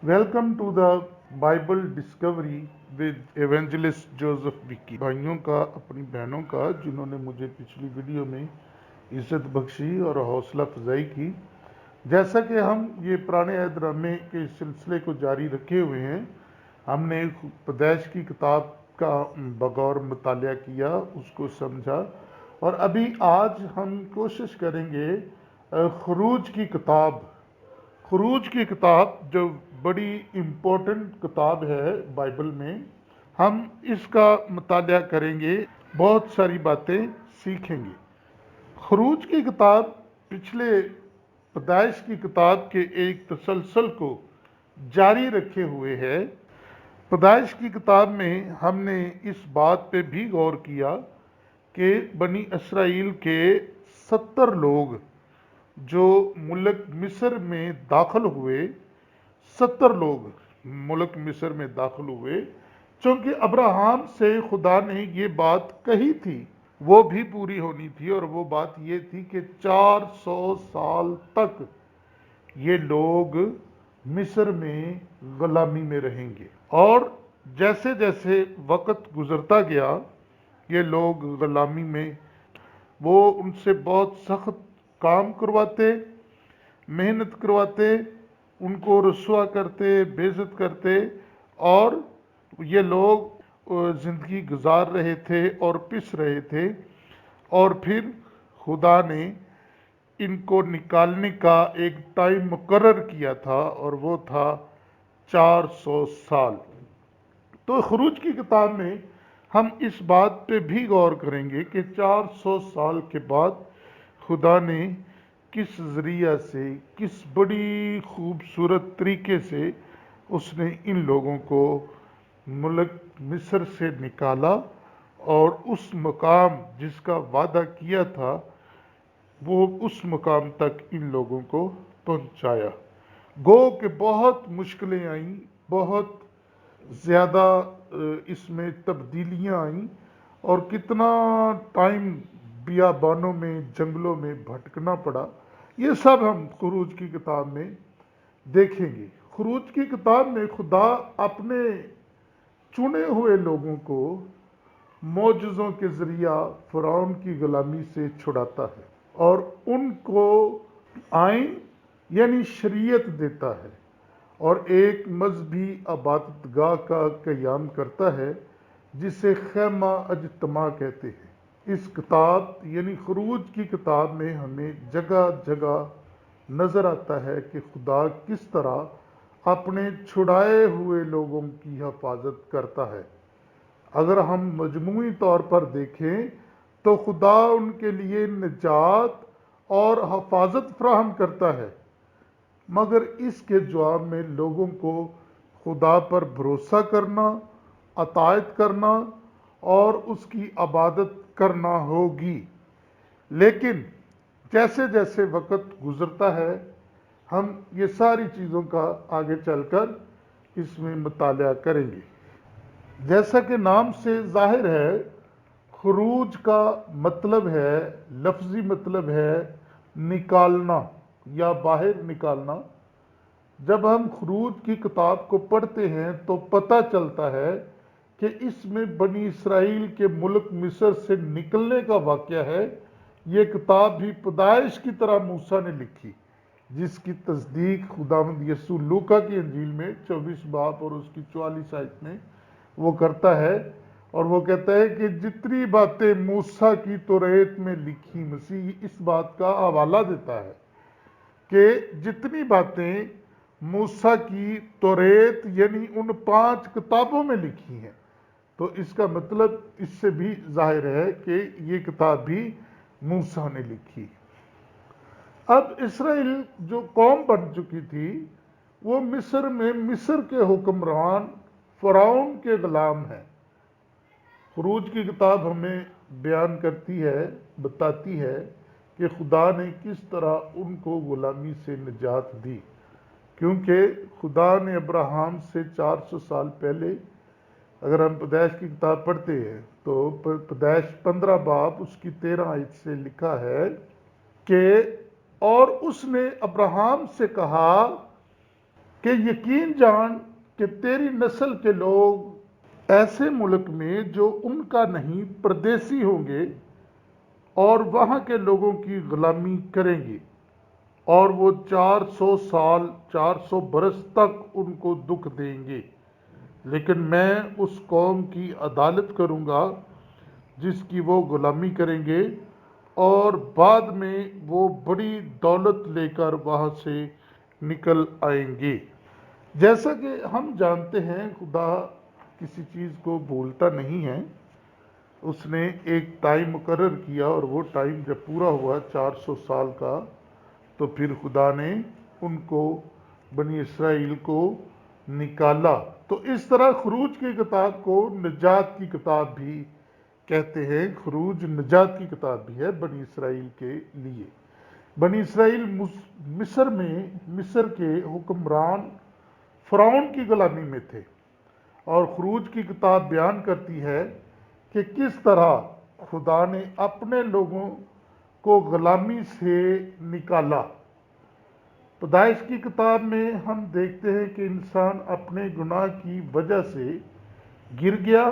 Welcome to the Bible discovery with evangelist Joseph وکی. بھائیوں کا، اپنی بہنوں کا جنہوں نے مجھے پچھلی ویڈیو میں عزت بخشی اور حوصلہ افزائی کی. جیسا کہ ہم یہ پرانے عہد نامے کے سلسلے کو جاری رکھے ہوئے ہیں، ہم نے پیدائش کی کتاب کا بغور مطالعہ کیا، اس کو سمجھا، اور ابھی آج ہم کوشش کریں گے خروج کی کتاب جو بڑی امپورٹنٹ کتاب ہے بائبل میں. ہم اس کا مطالعہ کریں گے، بہت ساری باتیں سیکھیں گے. خروج کی کتاب پچھلے پیدائش کی کتاب کے ایک تسلسل کو جاری رکھے ہوئے ہے. پیدائش کی کتاب میں ہم نے اس بات پہ بھی غور کیا کہ بنی اسرائیل کے 70 لوگ جو ملک مصر میں داخل ہوئے، 70 لوگ ملک مصر میں داخل ہوئے، چونکہ ابراہیم سے خدا نے یہ بات کہی تھی وہ بھی پوری ہونی تھی، اور وہ بات یہ تھی کہ 400 سال تک یہ لوگ مصر میں غلامی میں رہیں گے. اور جیسے جیسے وقت گزرتا گیا یہ لوگ غلامی میں، وہ ان سے بہت سخت کام کرواتے، محنت کرواتے، ان کو رسوا کرتے، بے عزت کرتے، اور یہ لوگ زندگی گزار رہے تھے اور پس رہے تھے. اور پھر خدا نے ان کو نکالنے کا ایک ٹائم مقرر کیا تھا، اور وہ تھا 400 سال. تو خروج کی کتاب میں ہم اس بات پہ بھی غور کریں گے کہ 400 سال کے بعد خدا نے کس ذریعہ سے، کس بڑی خوبصورت طریقے سے اس نے ان لوگوں کو ملک مصر سے نکالا اور اس مقام جس کا وعدہ کیا تھا وہ اس مقام تک ان لوگوں کو پہنچایا. گو کہ بہت مشکلیں آئیں، بہت زیادہ اس میں تبدیلیاں آئیں، اور کتنا ٹائم بیابانوں میں، جنگلوں میں بھٹکنا پڑا. یہ سب ہم خروج کی کتاب میں دیکھیں گے. خروج کی کتاب میں خدا اپنے چنے ہوئے لوگوں کو معجزوں کے ذریعہ فرعون کی غلامی سے چھڑاتا ہے، اور ان کو آئین یعنی شریعت دیتا ہے، اور ایک مذہبی عبادت گاہ کا قیام کرتا ہے جسے خیمہ اجتماع کہتے ہیں. اس کتاب یعنی خروج کی کتاب میں ہمیں جگہ جگہ نظر آتا ہے کہ خدا کس طرح اپنے چھڑائے ہوئے لوگوں کی حفاظت کرتا ہے. اگر ہم مجموعی طور پر دیکھیں تو خدا ان کے لیے نجات اور حفاظت فراہم کرتا ہے، مگر اس کے جواب میں لوگوں کو خدا پر بھروسہ کرنا، اطاعت کرنا اور اس کی عبادت کرنا ہوگی. لیکن جیسے جیسے وقت گزرتا ہے ہم یہ ساری چیزوں کا آگے چل کر اس میں مطالعہ کریں گے. جیسا کہ نام سے ظاہر ہے، خروج کا مطلب ہے، لفظی مطلب ہے نکالنا یا باہر نکالنا. جب ہم خروج کی کتاب کو پڑھتے ہیں تو پتہ چلتا ہے کہ اس میں بنی اسرائیل کے ملک مصر سے نکلنے کا واقعہ ہے. یہ کتاب بھی پیدائش کی طرح موسیٰ نے لکھی، جس کی تصدیق خداوند یسوع لوکا کی انجیل میں 24 باب اور اس کی 44 آیت میں وہ کرتا ہے، اور وہ کہتا ہے کہ جتنی باتیں موسیٰ کی توریت میں لکھی، مسیح اس بات کا حوالہ دیتا ہے کہ جتنی باتیں موسیٰ کی توریت یعنی ان 5 کتابوں میں لکھی ہیں، تو اس کا مطلب اس سے بھی ظاہر ہے کہ یہ کتاب بھی موسیٰ نے لکھی. اب اسرائیل جو قوم بن چکی تھی وہ مصر میں مصر کے حکمران فرعون کے غلام ہیں. خروج کی کتاب ہمیں بیان کرتی ہے، بتاتی ہے کہ خدا نے کس طرح ان کو غلامی سے نجات دی، کیونکہ خدا نے ابراہیم سے 400 سال پہلے، اگر ہم پیدائش کی کتاب پڑھتے ہیں تو پیدائش 15 باب اس کی 13 آیت سے لکھا ہے کہ اور اس نے ابراہیم سے کہا کہ یقین جان کہ تیری نسل کے لوگ ایسے ملک میں جو ان کا نہیں پردیسی ہوں گے اور وہاں کے لوگوں کی غلامی کریں گے، اور وہ 400 سال 400 برس تک ان کو دکھ دیں گے، لیکن میں اس قوم کی عدالت کروں گا جس کی وہ غلامی کریں گے، اور بعد میں وہ بڑی دولت لے کر وہاں سے نکل آئیں گے۔ جیسا کہ ہم جانتے ہیں خدا کسی چیز کو بھولتا نہیں ہے۔ اس نے ایک ٹائم مقرر کیا، اور وہ ٹائم جب پورا ہوا 400 سال کا، تو پھر خدا نے ان کو، بنی اسرائیل کو نکالا۔ تو اس طرح خروج کی کتاب کو نجات کی کتاب بھی کہتے ہیں۔ خروج نجات کی کتاب بھی ہے بنی اسرائیل کے لیے۔ بنی اسرائیل مصر کے حکمران فرعون کی غلامی میں تھے، اور خروج کی کتاب بیان کرتی ہے کہ کس طرح خدا نے اپنے لوگوں کو غلامی سے نکالا۔ پیدائش کی کتاب میں ہم دیکھتے ہیں کہ انسان اپنے گناہ کی وجہ سے گر گیا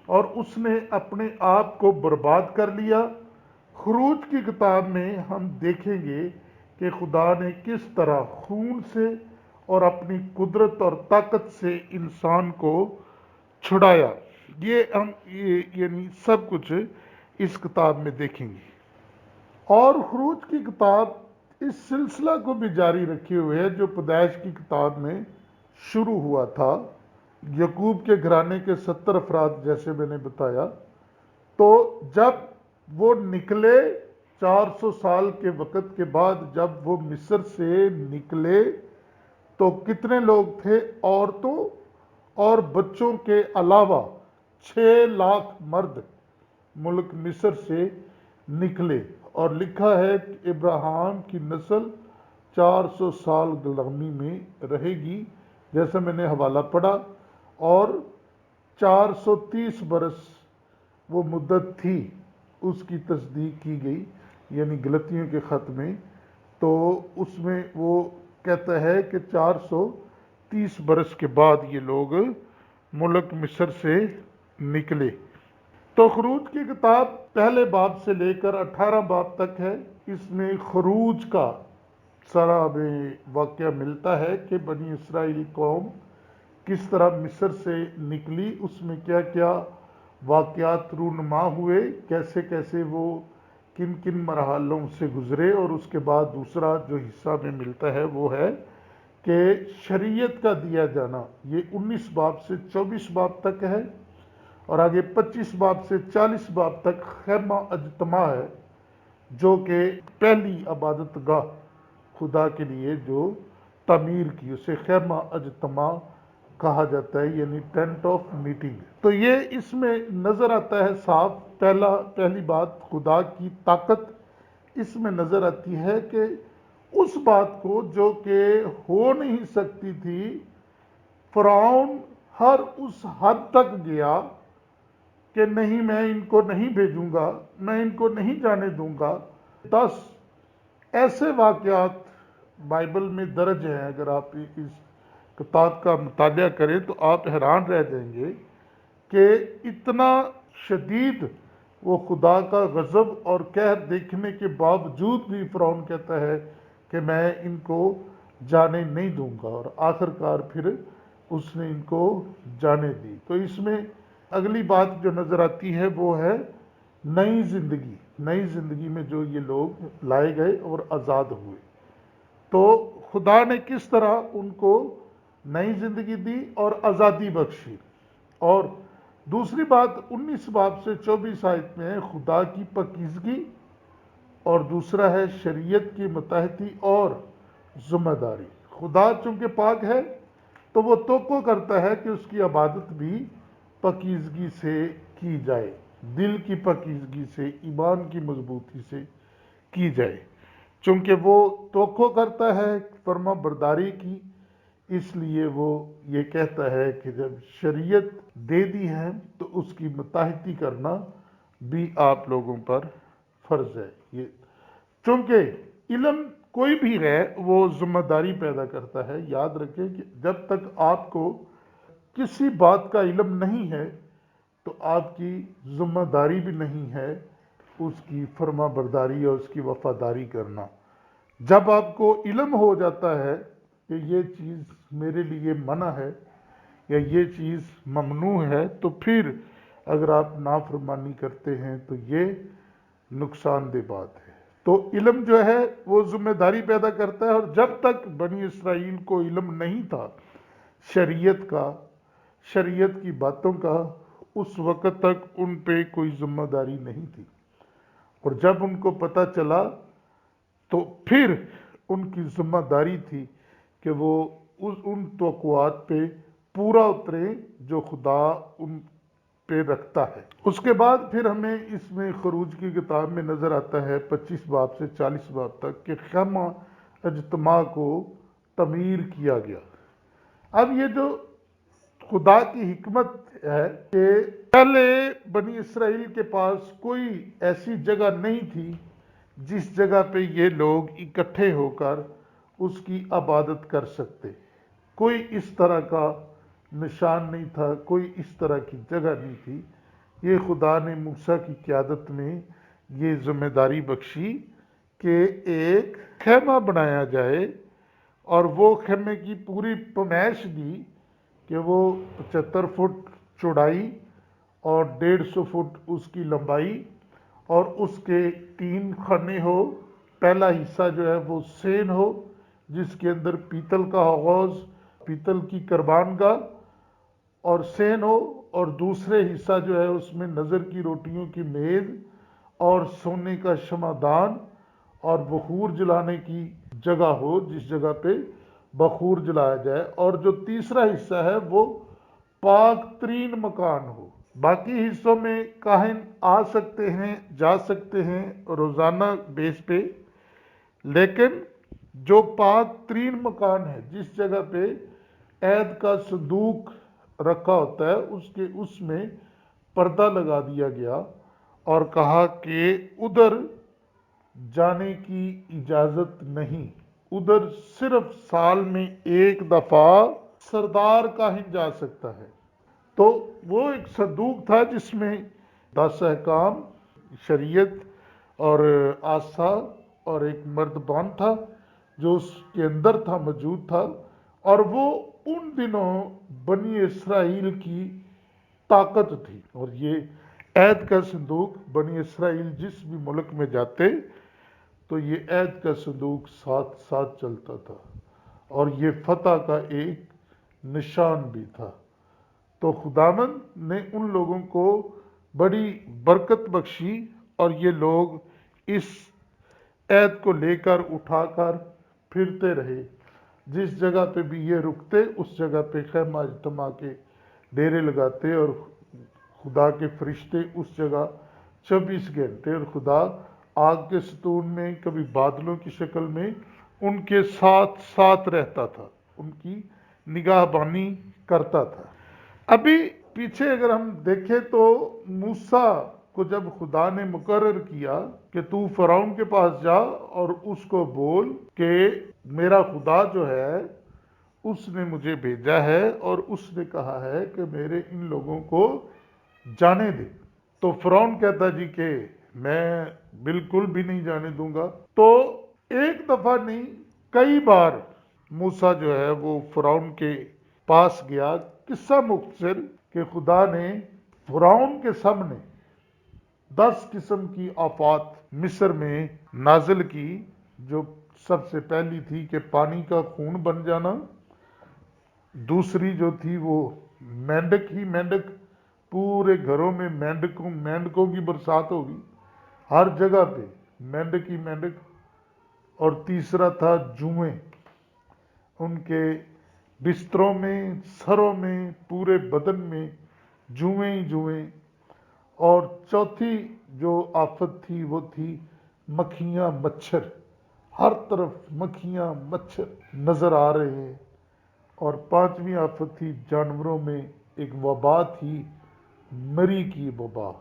اور اس نے اپنے آپ کو برباد کر لیا۔ خروج کی کتاب میں ہم دیکھیں گے کہ خدا نے کس طرح خون سے اور اپنی قدرت اور طاقت سے انسان کو چھڑایا۔ یعنی سب کچھ اس کتاب میں دیکھیں گے۔ اور خروج کی کتاب اس سلسلہ کو بھی جاری رکھے ہوئے ہے جو پیدائش کی کتاب میں شروع ہوا تھا۔ یعقوب کے گھرانے کے 70 افراد جیسے میں نے بتایا، تو جب وہ نکلے 400 سال کے وقت کے بعد، جب وہ مصر سے نکلے تو کتنے لوگ تھے؟ عورتوں اور بچوں کے علاوہ 6 لاکھ مرد ملک مصر سے نکلے، اور لکھا ہے کہ ابراہیم کی نسل 400 سال غلامی میں رہے گی، جیسا میں نے حوالہ پڑھا، اور 430 برس وہ مدت تھی۔ اس کی تصدیق کی گئی، یعنی غلطیوں کے خط میں، تو اس میں وہ کہتا ہے کہ 430 برس کے بعد یہ لوگ ملک مصر سے نکلے۔ تو خروج کی کتاب پہلے باب سے لے کر 18 باب تک ہے۔ اس میں خروج کا سارا ہمیں واقعہ ملتا ہے کہ بنی اسرائیل قوم کس طرح مصر سے نکلی، اس میں کیا کیا واقعات رونما ہوئے، کیسے کیسے وہ کن کن مرحلوں سے گزرے، اور اس کے بعد دوسرا جو حصہ میں ملتا ہے وہ ہے کہ شریعت کا دیا جانا۔ یہ 19 باب سے 24 باب تک ہے، اور آگے 25 باب سے 40 باب تک خیمہ اجتماع ہے، جو کہ پہلی عبادت گاہ خدا کے لیے جو تعمیر کی، اسے خیمہ اجتماع کہا جاتا ہے، یعنی ٹینٹ آف میٹنگ۔ تو یہ اس میں نظر آتا ہے صاف۔ پہلی بات، خدا کی طاقت اس میں نظر آتی ہے کہ اس بات کو جو کہ ہو نہیں سکتی تھی، فرعون ہر اس حد تک گیا کہ نہیں، میں ان کو نہیں بھیجوں گا، میں ان کو نہیں جانے دوں گا۔ 10 ایسے واقعات بائبل میں درج ہیں، اگر آپ اس کتاب کا مطالعہ کریں تو آپ حیران رہ جائیں گے کہ اتنا شدید وہ خدا کا غضب اور قہر دیکھنے کے باوجود بھی فرعون کہتا ہے کہ میں ان کو جانے نہیں دوں گا، اور آخر کار پھر اس نے ان کو جانے دی۔ تو اس میں اگلی بات جو نظر آتی ہے وہ ہے نئی زندگی۔ نئی زندگی میں جو یہ لوگ لائے گئے اور آزاد ہوئے، تو خدا نے کس طرح ان کو نئی زندگی دی اور آزادی بخشی۔ اور دوسری بات 19 باب سے 24 آیت میں ہے خدا کی پاکیزگی، اور دوسرا ہے شریعت کی متحدی اور ذمہ داری۔ خدا چونکہ پاک ہے تو وہ توقع کرتا ہے کہ اس کی عبادت بھی پاکیزگی سے کی جائے، دل کی پاکیزگی سے، ایمان کی مضبوطی سے کی جائے۔ چونکہ وہ توقع کرتا ہے فرما برداری کی، اس لیے وہ یہ کہتا ہے کہ جب شریعت دے دی ہے تو اس کی متحدی کرنا بھی آپ لوگوں پر فرض ہے۔ یہ چونکہ علم کوئی بھی ہے وہ ذمہ داری پیدا کرتا ہے. یاد رکھیں کہ جب تک آپ کو کسی بات کا علم نہیں ہے تو آپ کی ذمہ داری بھی نہیں ہے اس کی فرما برداری اور اس کی وفاداری کرنا. جب آپ کو علم ہو جاتا ہے کہ یہ چیز میرے لیے منع ہے یا یہ چیز ممنوع ہے، تو پھر اگر آپ نافرمانی کرتے ہیں تو یہ نقصان دہ بات ہے. تو علم جو ہے وہ ذمہ داری پیدا کرتا ہے، اور جب تک بنی اسرائیل کو علم نہیں تھا شریعت کا، شریعت کی باتوں کا، اس وقت تک ان پہ کوئی ذمہ داری نہیں تھی. اور جب ان کو پتہ چلا تو پھر ان کی ذمہ داری تھی کہ وہ ان توقعات پہ پورا اتریں جو خدا ان پہ رکھتا ہے. اس کے بعد پھر ہمیں اس میں خروج کی کتاب میں نظر آتا ہے 25 باب سے 40 باب تک کہ خیمہ اجتماع کو تعمیر کیا گیا. اب یہ جو خدا کی حکمت ہے کہ پہلے بنی اسرائیل کے پاس کوئی ایسی جگہ نہیں تھی جس جگہ پہ یہ لوگ اکٹھے ہو کر اس کی عبادت کر سکتے. کوئی اس طرح کا نشان نہیں تھا، کوئی اس طرح کی جگہ نہیں تھی. یہ خدا نے موسیٰ کی قیادت میں یہ ذمہ داری بخشی کہ ایک خیمہ بنایا جائے، اور وہ خیمے کی پوری پیمائش دی کہ وہ 75 فٹ چوڑائی اور 150 فٹ اس کی لمبائی، اور اس کے 3 خانے ہو. پہلا حصہ جو ہے وہ سین ہو جس کے اندر پیتل کا حوض، پیتل کی قربان گاہ اور سین ہو، اور دوسرے حصہ جو ہے اس میں نظر کی روٹیوں کی میز اور سونے کا شمعدان اور بخور جلانے کی جگہ ہو جس جگہ پہ بخور جلایا جائے. اور جو تیسرا حصہ ہے وہ پاک ترین مکان ہو. باقی حصوں میں کاہن آ سکتے ہیں، جا سکتے ہیں روزانہ بیس پہ، لیکن جو پاک ترین مکان ہے جس جگہ پہ عہد کا صندوق رکھا ہوتا ہے اس میں پردہ لگا دیا گیا اور کہا کہ ادھر جانے کی اجازت نہیں. ادھر صرف سال میں ایک دفعہ سردار کاہن جا سکتا ہے. تو وہ ایک صندوق تھا جس میں 10 احکام، شریعت اور آسا اور ایک مردبان تھا جو اس کے اندر تھا، موجود تھا. اور وہ ان دنوں بنی اسرائیل کی طاقت تھی. اور یہ عہد کا صندوق بنی اسرائیل جس بھی ملک میں جاتے تو یہ عہد کا صندوق ساتھ ساتھ چلتا تھا، اور یہ فتح کا ایک نشان بھی تھا. تو خداوند نے ان لوگوں کو بڑی برکت بخشی، اور یہ لوگ اس عہد کو لے کر اٹھا کر پھرتے رہے. جس جگہ پہ بھی یہ رکتے اس جگہ پہ خیمہ اجتماع کے ڈیرے لگاتے، اور خدا کے فرشتے اس جگہ 24 گھنٹے، اور خدا آگ کے ستون میں کبھی بادلوں کی شکل میں ان کے ساتھ ساتھ رہتا تھا، ان کی نگاہ بانی کرتا تھا. ابھی پیچھے اگر ہم دیکھیں تو موسیٰ کو جب خدا نے مقرر کیا کہ تو فرعون کے پاس جا اور اس کو بول کہ میرا خدا جو ہے اس نے مجھے بھیجا ہے اور اس نے کہا ہے کہ میرے ان لوگوں کو جانے دے. تو فرعون کہتا جی کہ میں بالکل بھی نہیں جانے دوں گا. تو ایک دفعہ نہیں، کئی بار موسیٰ جو ہے وہ فرعون کے پاس گیا. قصہ مختصر کہ خدا نے فرعون کے سامنے 10 قسم کی آفات مصر میں نازل کی. جو سب سے پہلی تھی کہ پانی کا خون بن جانا. دوسری جو تھی وہ مینڈک ہی مینڈک، پورے گھروں میں مینڈکوں کی برسات ہوگی، ہر جگہ پہ مینڈک ہی مینڈک. اور تیسرا تھا جوئیں، ان کے بستروں میں، سروں میں، پورے بدن میں جوئیں ہی جوئیں. اور چوتھی جو آفت تھی وہ تھی مکھیاں مچھر، ہر طرف مکھیاں مچھر نظر آ رہے ہیں. اور پانچویں آفت تھی جانوروں میں ایک وبا تھی، مری کی وبا.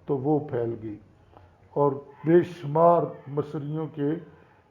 تو وہ پھیل گئی اور بے شمار مصریوں کے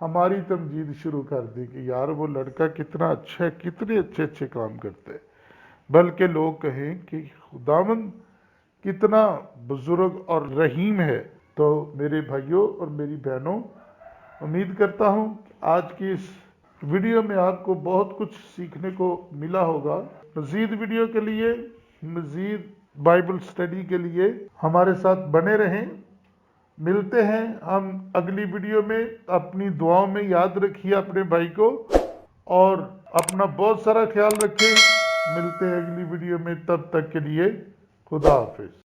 ہماری تمجید شروع کر دی کہ یار وہ لڑکا کتنا اچھا ہے، کتنے اچھے اچھے کام کرتا ہے، بلکہ لوگ کہیں کہ خداوند کتنا بزرگ اور رحیم ہے۔ تو میرے بھائیوں اور میری بہنوں، امید کرتا ہوں کہ آج کی اس ویڈیو میں آپ کو بہت کچھ سیکھنے کو ملا ہوگا۔ مزید ویڈیو کے لیے، مزید بائبل سٹڈی کے لیے ہمارے ساتھ بنے رہیں۔ ملتے ہیں ہم اگلی ویڈیو میں۔ اپنی دعاؤں میں یاد رکھیے اپنے بھائی کو، اور اپنا بہت سارا خیال رکھیں۔ ملتے ہیں اگلی ویڈیو میں، تب تک کے لیے خدا حافظ۔